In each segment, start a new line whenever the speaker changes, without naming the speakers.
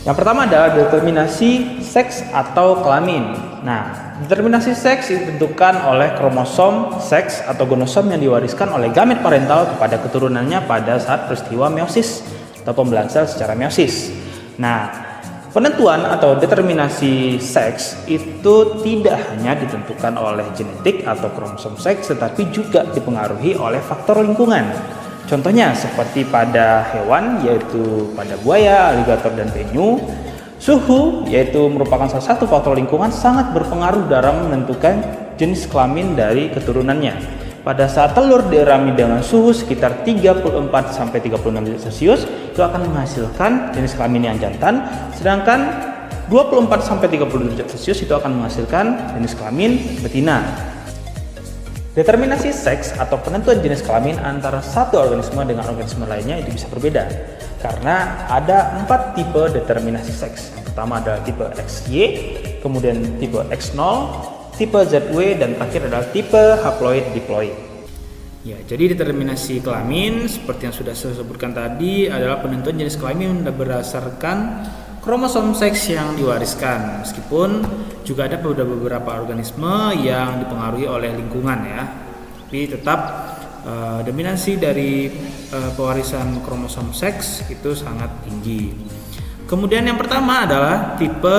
Yang pertama adalah determinasi seks atau kelamin. Nah, determinasi seks ditentukan oleh kromosom seks atau gonosom yang diwariskan oleh gamet parental kepada keturunannya pada saat peristiwa meiosis atau pembelahan sel secara meiosis. Nah, penentuan atau determinasi seks itu tidak hanya ditentukan oleh genetik atau kromosom seks, tetapi juga dipengaruhi oleh faktor lingkungan. Contohnya seperti pada hewan, yaitu pada buaya, aligator, dan penyu. Suhu, yaitu merupakan salah satu faktor lingkungan, sangat berpengaruh dalam menentukan jenis kelamin dari keturunannya. Pada saat telur dirami dengan suhu sekitar 34-36 derajat Celcius, itu akan menghasilkan jenis kelamin yang jantan, sedangkan 24-30 derajat Celcius itu akan menghasilkan jenis kelamin betina. Determinasi seks atau penentuan jenis kelamin antara satu organisme dengan organisme lainnya itu bisa berbeda karena ada 4 tipe determinasi seks. Yang pertama adalah tipe XY, kemudian tipe X0, tipe ZW, dan terakhir adalah tipe haploid diploid. Ya, jadi determinasi kelamin seperti yang sudah saya sebutkan tadi adalah penentuan jenis kelamin berdasarkan kromosom seks yang diwariskan, meskipun juga ada beberapa organisme yang dipengaruhi oleh lingkungan ya, tapi tetap dominasi dari pewarisan kromosom seks itu sangat tinggi. Kemudian yang pertama adalah tipe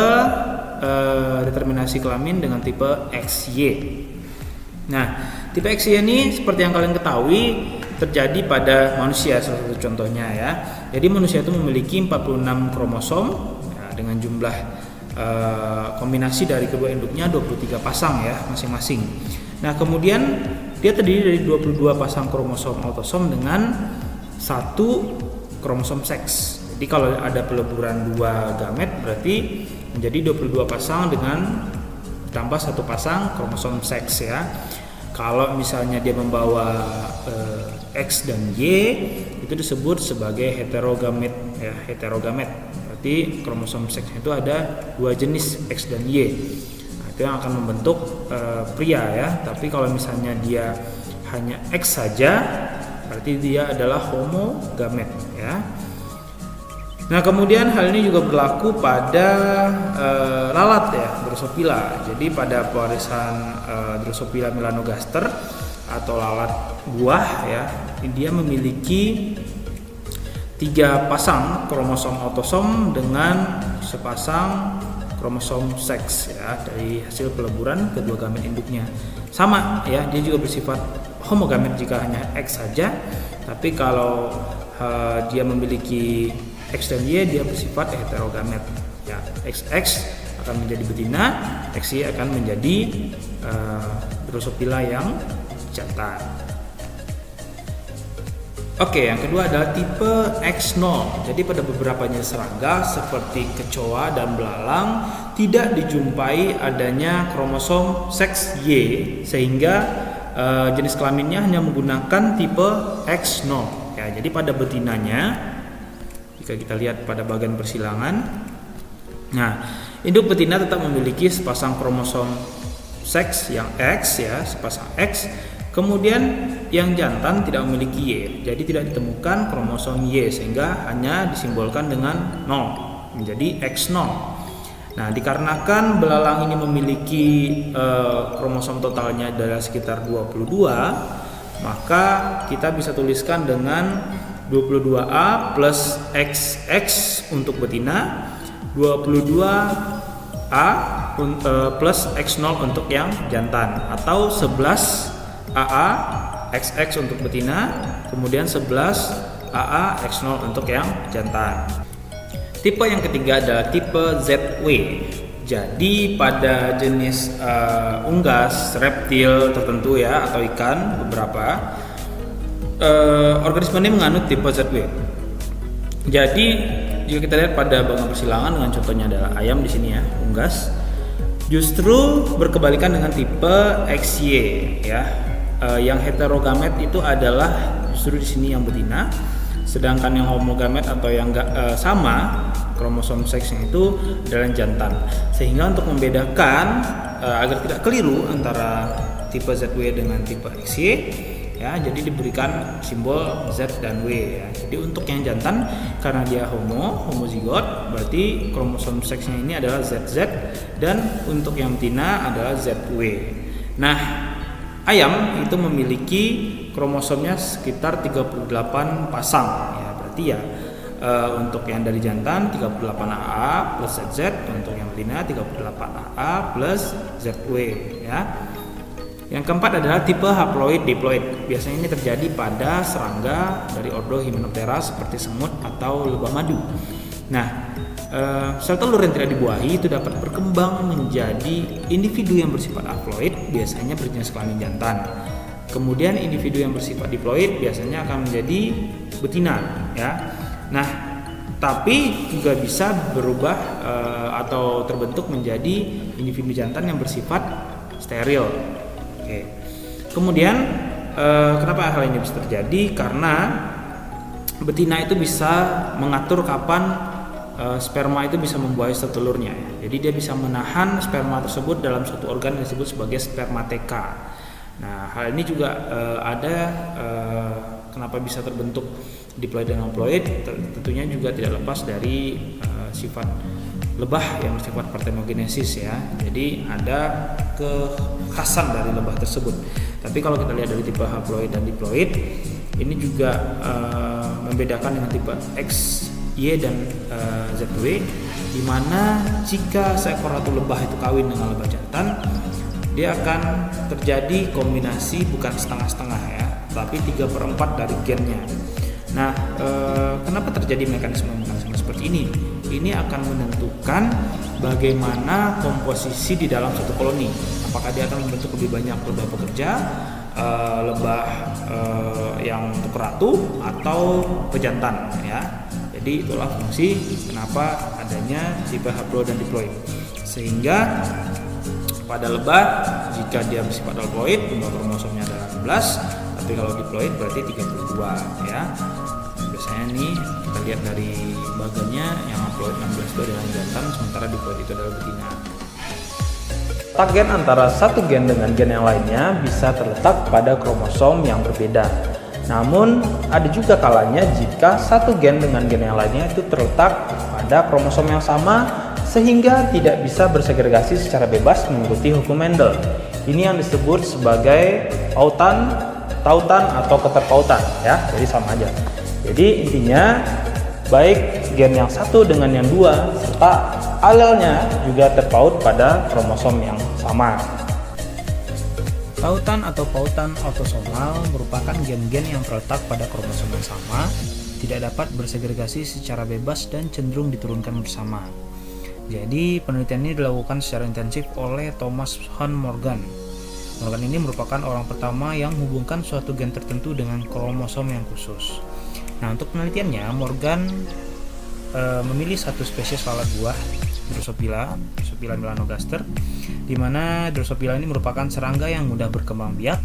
determinasi kelamin dengan tipe XY. Nah, tipe XY ini seperti yang kalian ketahui terjadi pada manusia, salah satu contohnya ya. Jadi manusia itu memiliki 46 kromosom ya, dengan jumlah kombinasi dari kedua induknya 23 pasang ya masing-masing. Nah, kemudian dia terdiri dari 22 pasang kromosom autosom dengan 1 kromosom seks. Jadi kalau ada peleburan 2 gamet berarti menjadi 22 pasang dengan tambah 1 pasang kromosom seks ya. Kalau misalnya dia membawa X dan Y, itu disebut sebagai heterogamet ya, heterogamet. Berarti kromosom seksnya itu ada 2 jenis X dan Y. Nah, itu yang akan membentuk pria ya. Tapi kalau misalnya dia hanya X saja, berarti dia adalah homogamet ya. Nah, kemudian hal ini juga berlaku pada lalat ya, Drosophila. Jadi pada pewarisan Drosophila melanogaster atau lalat buah ya, dia memiliki 3 pasang kromosom autosom dengan sepasang kromosom seks ya dari hasil peleburan kedua gamet induknya. Sama ya, dia juga bersifat homogamet jika hanya X saja. Tapi kalau dia memiliki X dan Y, dia bersifat heterogamet ya. XX akan menjadi betina, XY akan menjadi Drosophila yang jantan. Oke, yang kedua adalah tipe X0. Jadi pada beberapa jenis serangga seperti kecoa dan belalang tidak dijumpai adanya kromosom seks Y, sehingga jenis kelaminnya hanya menggunakan tipe X0 ya. Jadi pada betinanya, jika kita lihat pada bagian persilangan, nah induk betina tetap memiliki sepasang kromosom seks yang X ya, sepasang X. Kemudian yang jantan tidak memiliki Y, jadi tidak ditemukan kromosom Y, sehingga hanya disimbolkan dengan 0, menjadi X0. Nah, dikarenakan belalang ini memiliki kromosom totalnya adalah sekitar 22, maka kita bisa tuliskan dengan 22A plus XX untuk betina, 22A plus X0 untuk yang jantan, atau 11AA XX untuk betina, kemudian 11AA X0 untuk yang jantan. Tipe yang ketiga adalah tipe ZW. Jadi pada jenis unggas, reptil tertentu ya, atau ikan beberapa, organisme ini menganut tipe ZW. Jadi jika kita lihat pada bagian persilangan dengan contohnya adalah ayam di sini ya, unggas, justru berkebalikan dengan tipe XY ya. Yang heterogamet itu adalah justru di sini yang betina, sedangkan yang homogamet atau yang sama kromosom seksnya itu adalah jantan. Sehingga untuk membedakan agar tidak keliru antara tipe ZW dengan tipe XY, ya. Jadi diberikan simbol Z dan W ya. Jadi untuk yang jantan karena dia homozigot, berarti kromosom seksnya ini adalah ZZ, dan untuk yang betina adalah ZW. Nah, ayam itu memiliki kromosomnya sekitar 38 pasang ya. Berarti ya untuk yang dari jantan 38AA plus ZZ, untuk yang betina 38AA plus ZW ya. Yang keempat adalah tipe haploid diploid. Biasanya ini terjadi pada serangga dari ordo Hymenoptera seperti semut atau lebah madu. Nah, sel telur yang tidak dibuahi itu dapat berkembang menjadi individu yang bersifat haploid, biasanya berjenis kelamin jantan. Kemudian individu yang bersifat diploid biasanya akan menjadi betina ya. Nah, tapi juga bisa berubah atau terbentuk menjadi individu jantan yang bersifat steril. Oke. Kemudian kenapa hal ini bisa terjadi? Karena betina itu bisa mengatur kapan sperma itu bisa membuahi sel telurnya. Jadi dia bisa menahan sperma tersebut dalam suatu organ yang disebut sebagai spermateka. Nah, hal ini juga ada kenapa bisa terbentuk diploid dan haploid, tentunya juga tidak lepas dari sifat lebah yang bersifat partenogenesis ya. Jadi ada kekhasan dari lebah tersebut. Tapi kalau kita lihat dari tipe haploid dan diploid, ini juga membedakan dengan tipe X, Y dan ZW, di mana jika seekor ratu lebah itu kawin dengan lebah jantan, dia akan terjadi kombinasi bukan setengah-setengah ya, tapi 3/4 dari gennya. Nah, kenapa terjadi mekanisme seperti ini? Ini akan menentukan bagaimana komposisi di dalam satu koloni. Apakah dia akan membentuk lebih banyak lebah pekerja, lebah yang untuk ratu, atau pejantan ya. Jadi itulah fungsi kenapa adanya tipe haploid dan diploid. Sehingga pada lebah jika dia bersifat haploid jumlah kromosomnya adalah 11, tapi kalau diploid berarti 32 ya. Biasanya nih kita lihat dari bagannya yang haploid 16 itu adalah jantan, sementara diploid itu adalah betina.
Letak gen antara satu gen dengan gen yang lainnya bisa terletak pada kromosom yang berbeda. Namun ada juga kalanya jika satu gen dengan gen yang lainnya itu terletak pada kromosom yang sama sehingga tidak bisa bersegregasi secara bebas mengikuti hukum Mendel. Ini yang disebut sebagai tautan atau keterpautan ya, jadi sama aja. Jadi intinya baik gen yang satu dengan yang dua serta alelnya juga terpaut pada kromosom yang sama.
Tautan atau pautan autosomal merupakan gen-gen yang terletak pada kromosom yang sama, tidak dapat bersegregasi secara bebas dan cenderung diturunkan bersama. Jadi penelitian ini dilakukan secara intensif oleh Thomas Hunt Morgan. Morgan ini merupakan orang pertama yang menghubungkan suatu gen tertentu dengan kromosom yang khusus. Nah, untuk penelitiannya Morgan memilih satu spesies lalat buah Drosophila melanogaster, di mana Drosophila ini merupakan serangga yang mudah berkembang biak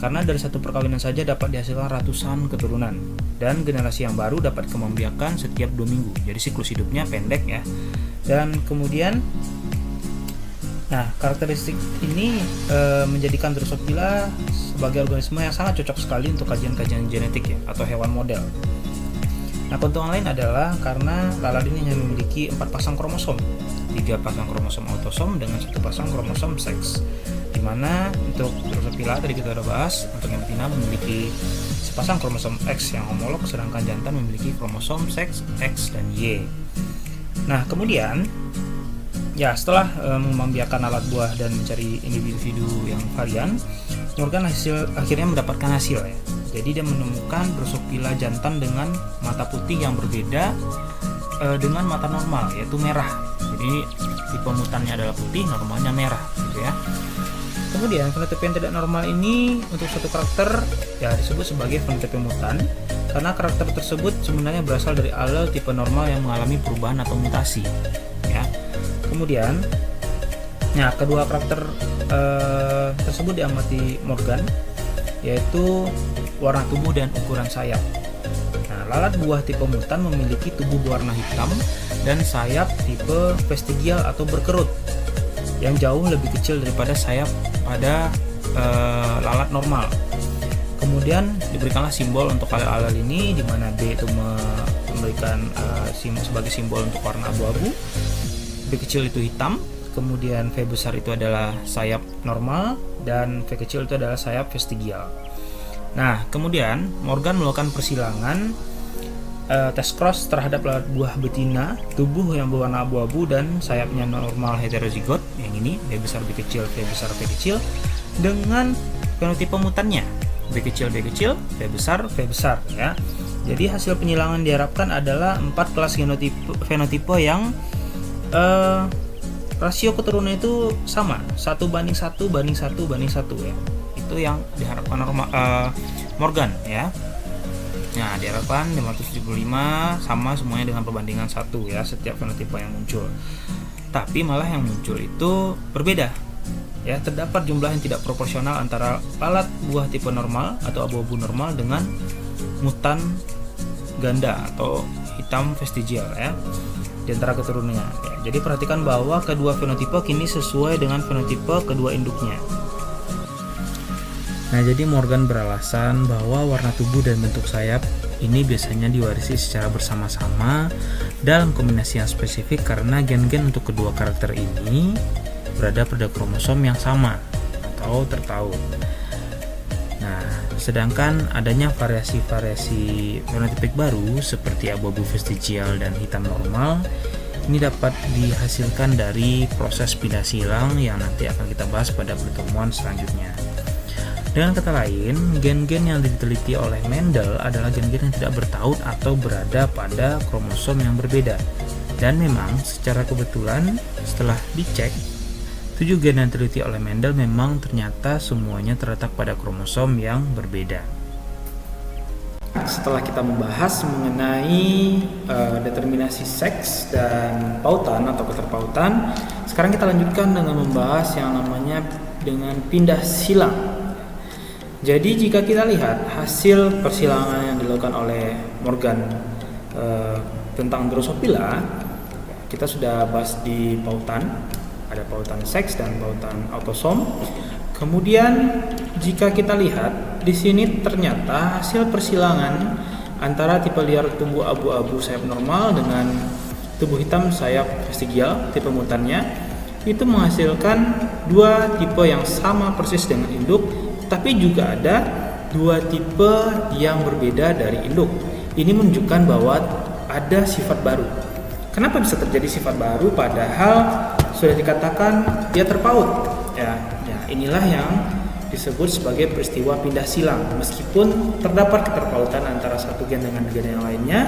karena dari satu perkawinan saja dapat dihasilkan ratusan keturunan, dan generasi yang baru dapat kembangbiakan setiap 2 minggu. Jadi siklus hidupnya pendek ya. Dan kemudian karakteristik ini menjadikan Drosophila sebagai organisme yang sangat cocok sekali untuk kajian-kajian genetik ya, atau hewan model. Nah, keuntungan lain adalah karena lalat ini hanya memiliki 4 pasang kromosom, 3 pasang kromosom autosom dengan 1 pasang kromosom seks. Dimana untuk Drosophila tadi kita udah bahas, untuk yang betina memiliki sepasang kromosom X yang homolog, sedangkan jantan memiliki kromosom seks X dan Y. Nah, kemudian ya setelah mengembangbiakan alat buah dan mencari individu yang varian, Morgan akhirnya mendapatkan hasil ya. Jadi dia menemukan Drosophila jantan dengan mata putih yang berbeda dengan mata normal, yaitu merah. Jadi tipe mutannya adalah putih, normalnya merah gitu ya. Kemudian fenotipe yang tidak normal ini untuk suatu karakter ya disebut sebagai fenotipe mutan, karena karakter tersebut sebenarnya berasal dari alel tipe normal yang mengalami perubahan atau mutasi ya. Kemudian kedua karakter tersebut diamati Morgan, yaitu warna tubuh dan ukuran sayap. Nah, lalat buah tipe mutan memiliki tubuh berwarna hitam dan sayap tipe vestigial atau berkerut yang jauh lebih kecil daripada sayap pada lalat normal. Kemudian diberikanlah simbol untuk alel-alel ini, di mana B itu memberikan sebagai simbol untuk warna abu-abu, V kecil itu hitam, kemudian V besar itu adalah sayap normal, dan V kecil itu adalah sayap vestigial. Nah, kemudian Morgan melakukan persilangan tes cross terhadap buah betina, tubuh yang berwarna abu-abu dan sayapnya normal heterozigot, yang ini V besar V kecil V besar V kecil, dengan fenotipe mutannya V kecil V kecil V besar V besar ya. Jadi hasil penyilangan diharapkan adalah 4 kelas fenotipe yang rasio keturunan itu sama, 1:1 banding 1 banding 1 ya. Itu yang diharapkan Morgan ya. Nah, diharapkan 575 sama semuanya dengan perbandingan 1 ya setiap fenotipe yang muncul. Tapi malah yang muncul itu berbeda. Ya, terdapat jumlah yang tidak proporsional antara lalat buah tipe normal atau abu-abu normal dengan mutan ganda atau hitam vestigial ya di antara keturunannya. Ya, jadi perhatikan bahwa kedua fenotipe kini sesuai dengan fenotipe kedua induknya. Nah, jadi Morgan beralasan bahwa warna tubuh dan bentuk sayap ini biasanya diwarisi secara bersama-sama dalam kombinasi yang spesifik karena gen-gen untuk kedua karakter ini berada pada kromosom yang sama atau terpaut. Nah, sedangkan adanya variasi-variasi fenotipik baru seperti abu-abu vestigial dan hitam normal ini dapat dihasilkan dari proses pindah silang yang nanti akan kita bahas pada pertemuan selanjutnya. Dengan kata lain, gen-gen yang diteliti oleh Mendel adalah gen-gen yang tidak bertaut atau berada pada kromosom yang berbeda. Dan memang secara kebetulan setelah dicek, 7 gen yang diteliti oleh Mendel memang ternyata semuanya terletak pada kromosom yang berbeda. Setelah kita membahas mengenai determinasi seks dan pautan atau keterpautan, sekarang kita lanjutkan dengan membahas yang namanya dengan pindah silang. Jadi jika kita lihat hasil persilangan yang dilakukan oleh Morgan tentang Drosophila, kita sudah bahas di pautan, ada pautan seks dan pautan autosom. Kemudian jika kita lihat di sini ternyata hasil persilangan antara tipe liar tubuh abu-abu sayap normal dengan tubuh hitam sayap vestigial tipe mutannya itu menghasilkan 2 tipe yang sama persis dengan induk, tapi juga ada 2 tipe yang berbeda dari induk. Ini menunjukkan bahwa ada sifat baru. Kenapa bisa terjadi sifat baru padahal sudah dikatakan dia terpaut? Ya, inilah yang disebut sebagai peristiwa pindah silang. Meskipun terdapat keterpautan antara satu gen dengan gen yang lainnya,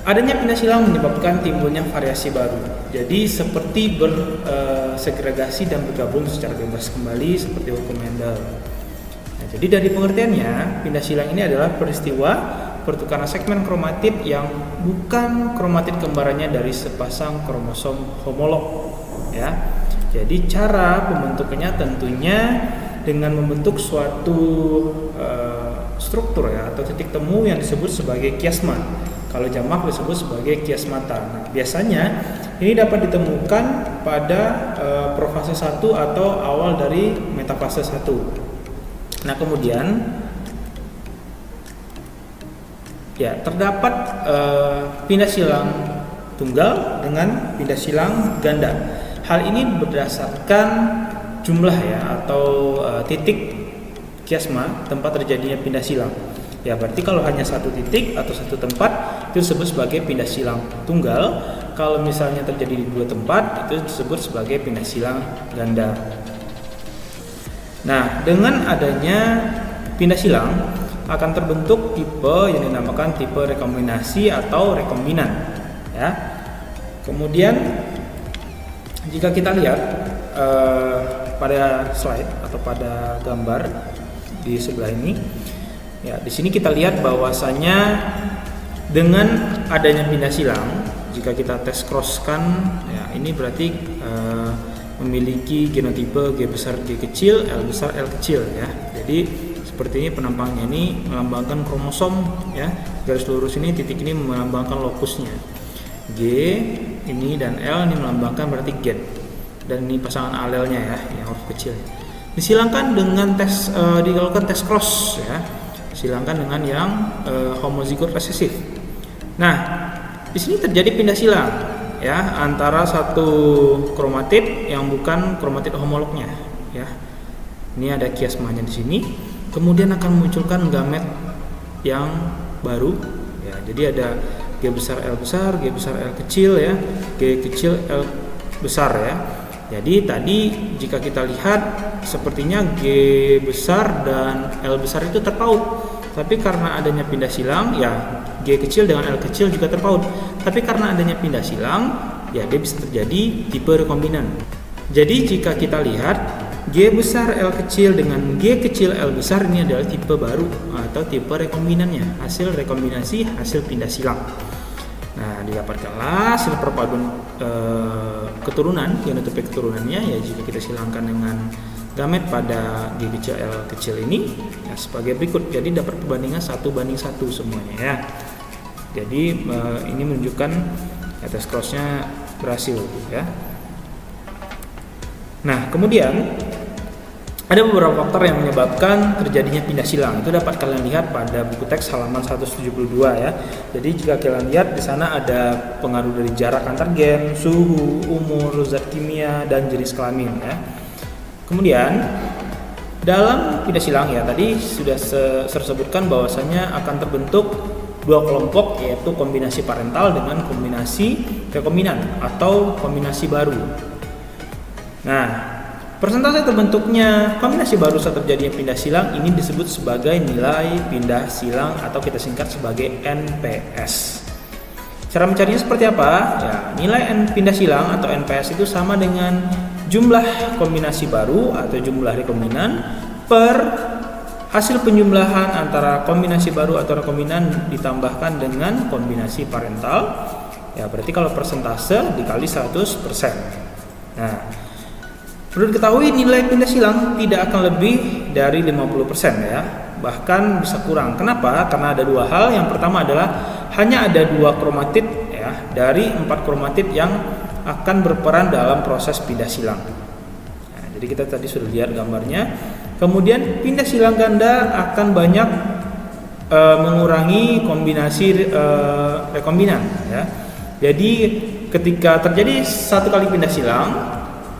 adanya pindah silang menyebabkan timbulnya variasi baru. Jadi seperti bersegregasi dan bergabung secara bebas kembali seperti hukum Mendel. Nah, jadi dari pengertiannya, pindah silang ini adalah peristiwa pertukaran segmen kromatid yang bukan kromatid kembarannya dari sepasang kromosom homolog. Ya, jadi cara pembentukannya tentunya dengan membentuk suatu struktur ya atau titik temu yang disebut sebagai kiasma. Kalau jamak disebut sebagai kiasmata. Nah, biasanya ini dapat ditemukan pada profase 1 atau awal dari metafase 1. Nah, kemudian ya terdapat pindah silang tunggal dengan pindah silang ganda. Hal ini berdasarkan jumlah ya atau titik kiasma tempat terjadinya pindah silang. Ya, berarti kalau hanya satu titik atau satu tempat itu disebut sebagai pindah silang tunggal. Kalau misalnya terjadi di 2 tempat itu disebut sebagai pindah silang ganda. Nah, dengan adanya pindah silang akan terbentuk tipe yang dinamakan tipe rekombinasi atau rekombinan. Ya. Kemudian jika kita lihat pada slide atau pada gambar di sebelah ini, ya di sini kita lihat bahwasanya dengan adanya pindah silang, jika kita tes cross-kan, ya ini berarti memiliki genotipe G besar G kecil, L besar L kecil ya. Jadi seperti ini penampangnya, ini melambangkan kromosom ya. Garis lurus ini, titik ini melambangkan lokusnya. G ini dan L ini melambangkan berarti gen. Dan ini pasangan alelnya ya, yang huruf kecil. Disilangkan dengan dilakukan tes cross ya. silangkan dengan yang homozigot resesif. Nah, di sini terjadi pindah silang ya antara satu kromatid yang bukan kromatid homolognya ya. Ini ada kiasmanya di sini. Kemudian akan memunculkan gamet yang baru ya. Jadi ada G besar L besar, G besar L kecil ya, G kecil L besar ya. Jadi tadi jika kita lihat sepertinya G besar dan L besar itu terpaut. Tapi karena adanya pindah silang ya G kecil dengan L kecil juga terpaut. Tapi karena adanya pindah silang ya dia bisa terjadi tipe rekombinan. Jadi jika kita lihat G besar L kecil dengan G kecil L besar ini adalah tipe baru atau tipe rekombinannya, hasil rekombinasi hasil pindah silang. Nah, didapatkanlah hasil perpaduan keturunan, genotipe keturunannya ya jika kita silangkan dengan gamet pada G kecil L kecil ini ya, sebagai berikut. Jadi dapat perbandingan 1:1 semuanya ya. Jadi ini menunjukkan test cross-nya berhasil ya. Nah, kemudian ada beberapa faktor yang menyebabkan terjadinya pindah silang. Itu dapat kalian lihat pada buku teks halaman 172 ya. Jadi jika kalian lihat di sana ada pengaruh dari jarak antar gen, suhu, umur, zat kimia, dan jenis kelamin ya. Kemudian dalam pindah silang ya tadi sudah tersebutkan bahwasanya akan terbentuk dua kelompok, yaitu kombinasi parental dengan kombinasi rekombinan atau kombinasi baru. Nah, persentase terbentuknya kombinasi baru saat terjadinya pindah silang ini disebut sebagai nilai pindah silang atau kita singkat sebagai NPS. Cara mencarinya seperti apa? Ya, nilai pindah silang atau NPS itu sama dengan jumlah kombinasi baru atau jumlah rekombinan per hasil penjumlahan antara kombinasi baru atau rekombinan ditambahkan dengan kombinasi parental. Ya, berarti kalau persentase dikali 100%. Nah, perlu diketahui nilai pindah silang tidak akan lebih dari 50% ya, bahkan bisa kurang. Kenapa? Karena ada dua hal. Yang pertama adalah hanya ada 2 kromatid ya dari 4 kromatid yang akan berperan dalam proses pindah silang. Nah, jadi kita tadi sudah lihat gambarnya. Kemudian pindah silang ganda akan banyak mengurangi kombinasi rekombinan ya. Jadi ketika terjadi satu kali pindah silang,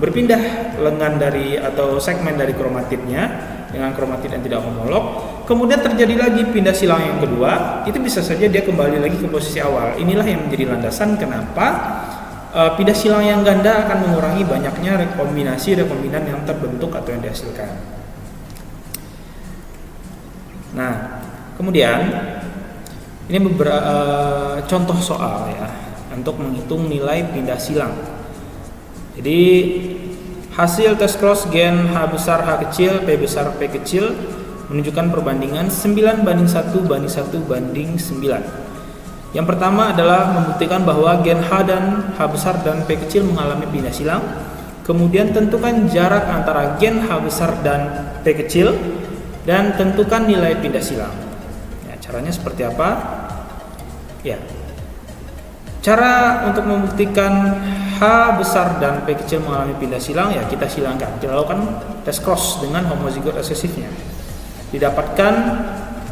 berpindah lengan dari atau segmen dari kromatidnya dengan kromatid yang tidak homolog, kemudian terjadi lagi pindah silang yang kedua, itu bisa saja dia kembali lagi ke posisi awal. Inilah yang menjadi landasan kenapa pindah silang yang ganda akan mengurangi banyaknya rekombinasi rekombinan yang terbentuk atau yang dihasilkan. Nah, kemudian ini beberapa contoh soal ya untuk menghitung nilai pindah silang. Jadi hasil tes cross gen H besar H kecil, P besar P kecil menunjukkan perbandingan 9:1:9. Yang pertama adalah membuktikan bahwa gen H dan H besar dan P kecil mengalami pindah silang. Kemudian tentukan jarak antara gen H besar dan P kecil dan tentukan nilai pindah silang. Ya, caranya seperti apa? Ya. Cara untuk membuktikan H besar dan P kecil mengalami pindah silang ya kita silangkan. Kita lakukan tes cross dengan homozigot resesifnya. Didapatkan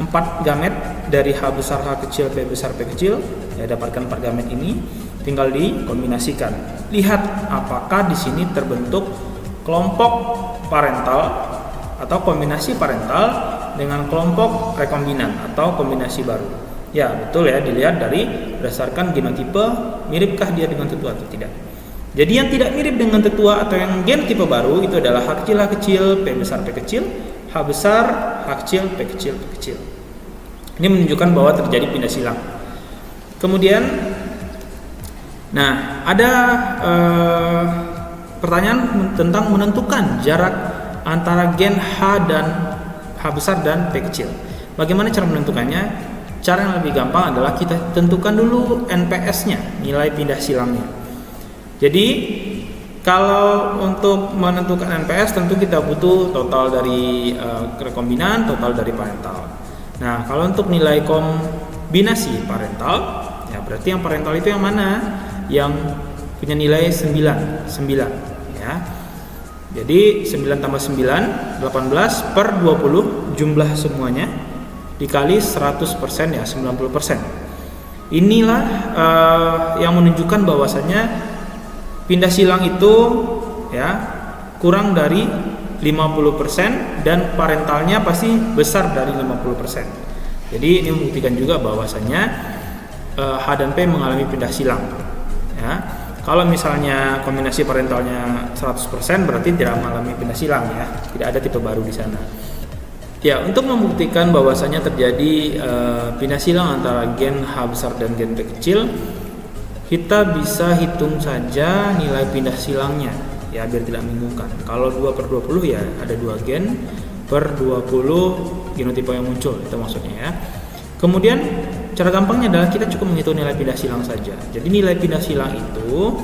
4 gamet dari H besar H kecil P besar P kecil. Ya, dapatkan 4 gamet ini tinggal dikombinasikan. Lihat apakah di sini terbentuk kelompok parental atau kombinasi parental dengan kelompok rekombinan atau kombinasi baru. Ya, betul ya, dilihat dari berdasarkan genotipe miripkah dia dengan tetua atau tidak. Jadi yang tidak mirip dengan tetua atau yang genotipe baru itu adalah H kecil, P besar, P kecil, H besar, H kecil, P kecil, P kecil. Ini menunjukkan bahwa terjadi pindah silang. Kemudian, nah ada pertanyaan tentang menentukan jarak antara gen H dan H besar dan P kecil. Bagaimana cara menentukannya? Cara yang lebih gampang adalah kita tentukan dulu NPS-nya, nilai pindah silangnya. Jadi kalau untuk menentukan NPS tentu kita butuh total dari rekombinan, total dari parental. Nah, kalau untuk nilai kombinasi parental, ya berarti yang parental itu yang mana? Yang punya nilai 9 ya. Jadi 9 tambah 9 18 per 20 jumlah semuanya dikali 100% ya 90%. Inilah yang menunjukkan bahwasanya pindah silang itu ya kurang dari 50% dan parentalnya pasti besar dari 50%. Jadi ini membuktikan juga bahwasanya H dan P mengalami pindah silang ya. Kalau misalnya kombinasi parentalnya 100% berarti tidak mengalami pindah silang ya. Tidak ada tipe baru di sana. Ya, untuk membuktikan bahwasanya terjadi pindah silang antara gen H besar dan gen P kecil, kita bisa hitung saja nilai pindah silangnya ya biar tidak membingungkan. Kalau 2/20 ya ada 2 gen per 20 genotipe yang muncul, itu maksudnya ya. Kemudian cara gampangnya adalah kita cukup menghitung nilai pindah silang saja. Jadi nilai pindah silang itu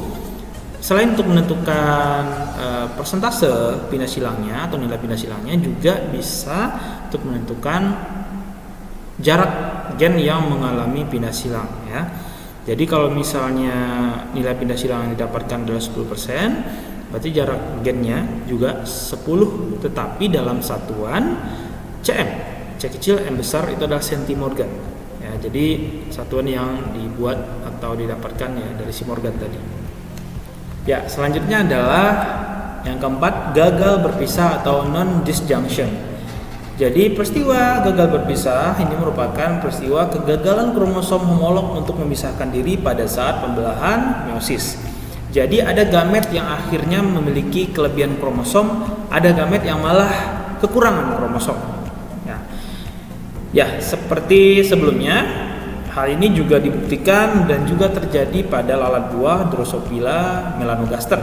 selain untuk menentukan persentase pindah silangnya atau nilai pindah silangnya, juga bisa untuk menentukan jarak gen yang mengalami pindah silang ya. Jadi kalau misalnya nilai pindah silang yang didapatkan adalah 10%, berarti jarak gennya juga 10, tetapi dalam satuan cm. C kecil, M besar itu adalah centimorgan ya. Jadi satuan yang dibuat atau didapatkan ya dari si Morgan tadi. Ya, selanjutnya adalah yang keempat, gagal berpisah atau non-disjunction. Jadi peristiwa gagal berpisah ini merupakan peristiwa kegagalan kromosom homolog untuk memisahkan diri pada saat pembelahan meiosis. Jadi ada gamet yang akhirnya memiliki kelebihan kromosom, ada gamet yang malah kekurangan kromosom. Ya, seperti sebelumnya, hal ini juga dibuktikan dan juga terjadi pada lalat buah Drosophila melanogaster.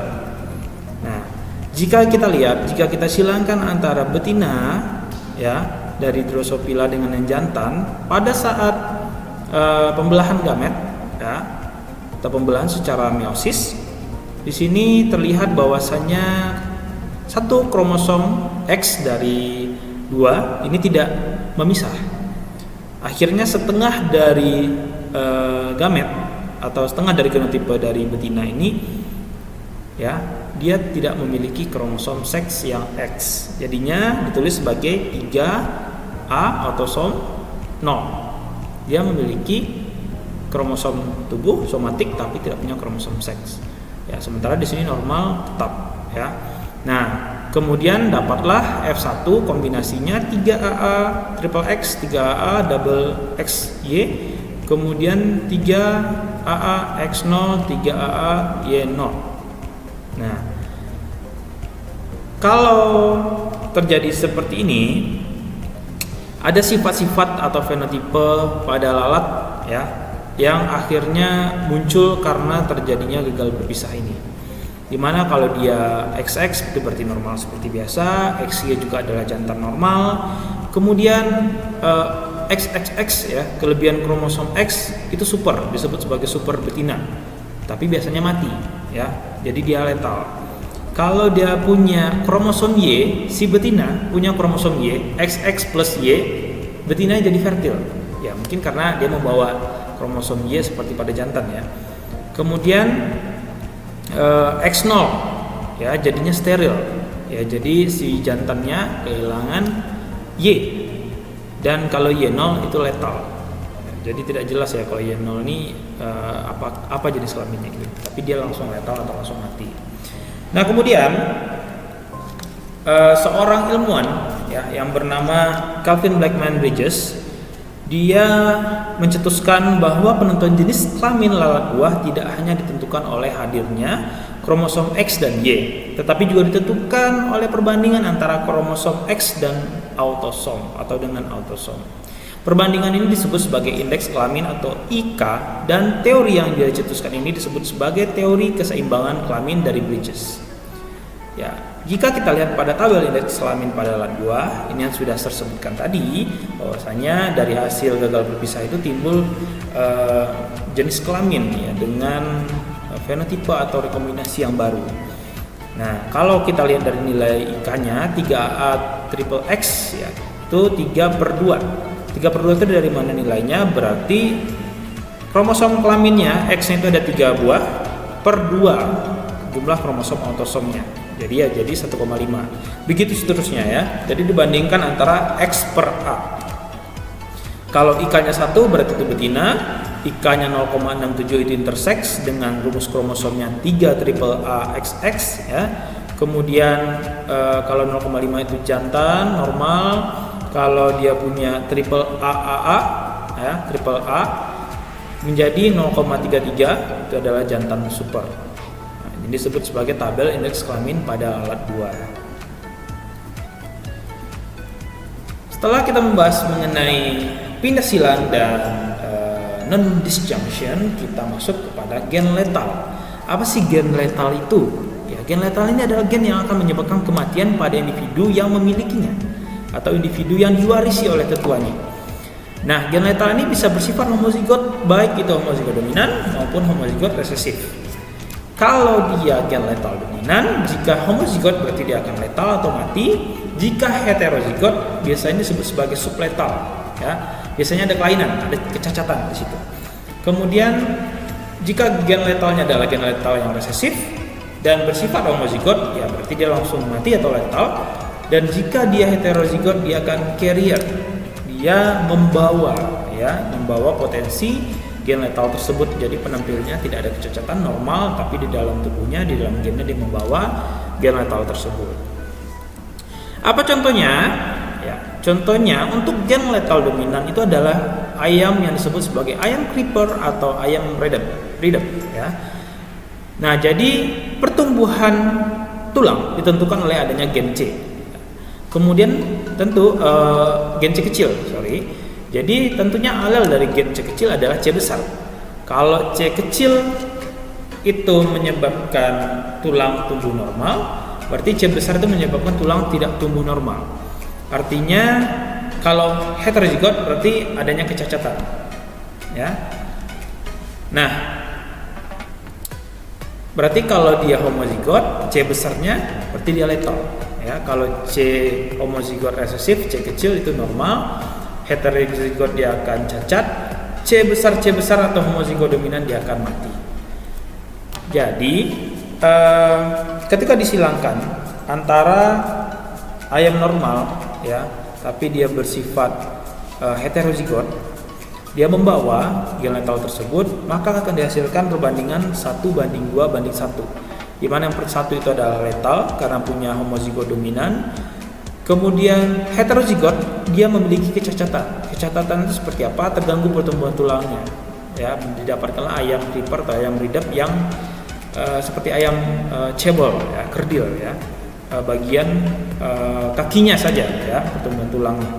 Nah, jika kita silangkan antara betina ya dari Drosophila dengan yang jantan pada saat pembelahan gamet ya atau pembelahan secara meiosis, di sini terlihat bahwasanya satu kromosom X dari 2 ini tidak memisah. Akhirnya setengah dari gamet atau setengah dari genotipe dari betina ini ya dia tidak memiliki kromosom seks yang X. Jadinya ditulis sebagai 3A autosom 0. Dia memiliki kromosom tubuh somatik tapi tidak punya kromosom seks. Ya, sementara di sini normal tetap ya. Nah, kemudian dapatlah F1 kombinasinya 3AA triple X, 3AA double XY, kemudian 3AA X0, 3AA Y0. Nah, kalau terjadi seperti ini, ada sifat-sifat atau fenotipe pada lalat ya yang akhirnya muncul karena terjadinya gagal berpisah ini. Dimana kalau dia XX itu berarti normal seperti biasa, XY juga adalah jantan normal, kemudian XXX ya kelebihan kromosom X itu super, disebut sebagai super betina, tapi biasanya mati ya, jadi dia letal. Kalau dia punya kromosom Y, si betina punya kromosom Y, XX plus Y, betina jadi fertil ya, mungkin karena dia membawa kromosom Y seperti pada jantan ya. Kemudian X0 ya jadinya steril ya, jadi si jantannya kehilangan Y, dan kalau Y0 itu letal. Jadi tidak jelas ya kalau Y0 ini apa jenis kelaminnya gitu, tapi dia langsung letal atau langsung mati. Nah, kemudian seorang ilmuwan ya yang bernama Calvin Blackman Bridges, dia mencetuskan bahwa penentuan jenis kelamin lalat buah tidak hanya ditentukan oleh hadirnya kromosom X dan Y, tetapi juga ditentukan oleh perbandingan antara kromosom X dan autosom atau dengan autosom. Perbandingan ini disebut sebagai indeks kelamin atau IK, dan teori yang dia cetuskan ini disebut sebagai teori keseimbangan kelamin dari Bridges. Ya, jika kita lihat pada tabel indeks kelamin pada lalat buah, ini yang sudah saya sebutkan tadi, bahwasanya dari hasil gagal berpisah itu timbul jenis kelamin ya dengan fenotipe atau rekombinasi yang baru. Nah, kalau kita lihat dari nilai IK-nya 3A triple X ya, itu 3/2. 3/2 itu dari mana nilainya? Berarti kromosom kelaminnya X-nya itu ada 3 buah per 2 jumlah kromosom autosomnya. Jadi 1,5. Begitu seterusnya ya. Jadi dibandingkan antara X per A. Kalau IK-nya 1 berarti itu betina, IK-nya 0,67 itu intersex dengan rumus kromosomnya 3 triple A XX ya. Kemudian kalau 0,5 itu jantan normal, kalau dia punya triple AAA ya, triple A menjadi 0,33 itu adalah jantan super. Nah, ini disebut sebagai tabel indeks kelamin pada alat buah. Setelah kita membahas mengenai pindasilan dan non-disjunction, kita masuk kepada gen letal. Apa sih gen letal itu? Ya, gen letal ini adalah gen yang akan menyebabkan kematian pada individu yang memilikinya atau individu yang diwarisi oleh tetuanya. Nah, gen letal ini bisa bersifat homozigot, baik itu homozigot dominan maupun homozigot resesif. Kalau dia gen letal dominan, jika homozigot berarti dia akan letal atau mati. Jika heterozigot biasanya disebut sebagai subletal, ya. Biasanya ada kelainan, ada kecacatan di situ. Kemudian jika gen letalnya adalah gen letal yang resesif dan bersifat homozigot, ya berarti dia langsung mati atau letal. Dan jika dia heterozigot, dia akan carrier, dia membawa potensi gen letal tersebut. Jadi penampilnya tidak ada kecacatan, normal, tapi di dalam tubuhnya, di dalam gennya dia membawa gen letal tersebut. Apa contohnya? Ya, contohnya untuk gen letal dominan itu adalah ayam yang disebut sebagai ayam creeper atau ayam redep ya. Nah, jadi pertumbuhan tulang ditentukan oleh adanya gen C. Kemudian tentu gen C kecil, Jadi tentunya alel dari gen C kecil adalah C besar. Kalau C kecil itu menyebabkan tulang tumbuh normal, berarti C besar itu menyebabkan tulang tidak tumbuh normal. Artinya kalau heterozigot berarti adanya kecacatan. Ya. Nah, berarti kalau dia homozigot, C besarnya berarti dia letal. Ya, kalau C homozigot resesif, C kecil itu normal. Heterozigot dia akan cacat. C besar atau homozigot dominan dia akan mati. Jadi ketika disilangkan antara ayam normal ya, tapi dia bersifat heterozigot, dia membawa gen letal tersebut, maka akan dihasilkan perbandingan 1:2:1, di mana yang satu itu adalah letal karena punya homozigot dominan. Kemudian heterozigot dia memiliki kecacatan. Kecacatan itu seperti apa? Terganggu pertumbuhan tulangnya. Ya, didapatkanlah ayam creeper atau ayam redep yang seperti ayam cebol ya, kerdil ya. Bagian kakinya saja ya, pertumbuhan tulangnya.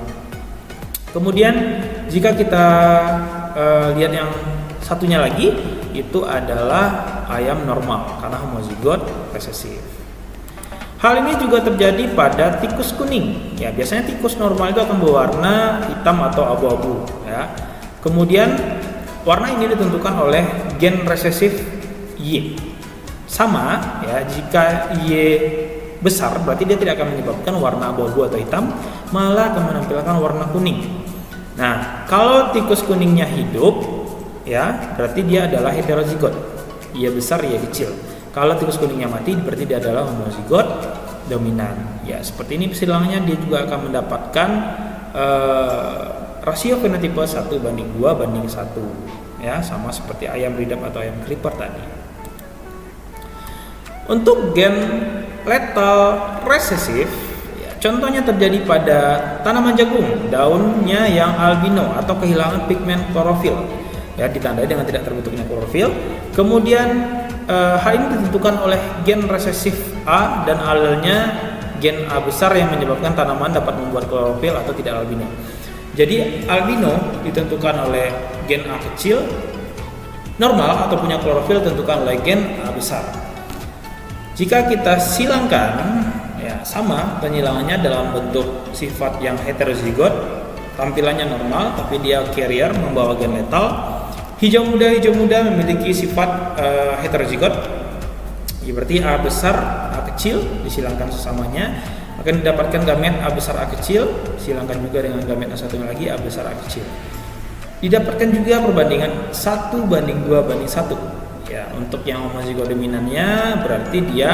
Kemudian jika kita lihat yang satunya lagi, itu adalah ayam normal karena homozigot resesif. Hal ini juga terjadi pada tikus kuning. Ya, biasanya tikus normal itu akan berwarna hitam atau abu-abu ya. Kemudian warna ini ditentukan oleh gen resesif Y. Sama ya, jika Y besar berarti dia tidak akan menyebabkan warna abu-abu atau hitam, malah akan menampilkan warna kuning. Nah, kalau tikus kuningnya hidup ya, berarti dia adalah heterozigot. Y besar, Y kecil. Kalau tikus kuningnya mati berarti dia adalah homozigot dominan. Ya, seperti ini persilangannya dia juga akan mendapatkan rasio fenotipe 1:2:1 ya, sama seperti ayam redep atau ayam creeper tadi. Untuk gen letal resesif ya, contohnya terjadi pada tanaman jagung, daunnya yang albino atau kehilangan pigmen klorofil ya, ditandai dengan tidak terbentuknya klorofil. Kemudian hal ini ditentukan oleh gen resesif A dan alelnya gen A besar yang menyebabkan tanaman dapat membuat klorofil atau tidak albino. Jadi albino ditentukan oleh gen A kecil, normal atau punya klorofil ditentukan oleh gen A besar. Jika kita silangkan ya, sama penyilangannya dalam bentuk sifat yang heterozigot, tampilannya normal tapi dia carrier membawa gen letal. Hijau muda memiliki sifat heterozigot. Ya, berarti A besar, A kecil disilangkan sesamanya akan didapatkan gamet A besar A kecil, silangkan juga dengan gamet A satunya lagi A besar A kecil. Didapatkan juga perbandingan 1:2:1. Ya, untuk yang homozigot dominannya berarti dia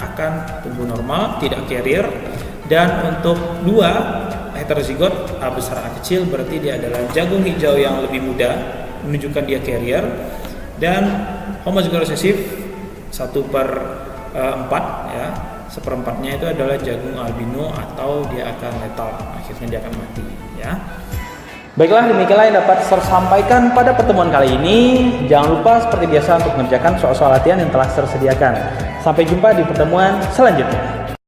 akan tumbuh normal, tidak carrier. Dan untuk dua heterozigot A besar A kecil berarti dia adalah jagung hijau yang lebih muda, menunjukkan dia carrier. Dan homozigot resesif 1/4 ya, 1/4-nya itu adalah jagung albino atau dia akan letal, akhirnya dia akan mati ya.
Baiklah, demikianlah yang dapat saya sampaikan pada pertemuan kali ini. Jangan lupa seperti biasa untuk mengerjakan soal-soal latihan yang telah tersediakan. Sampai jumpa di pertemuan selanjutnya.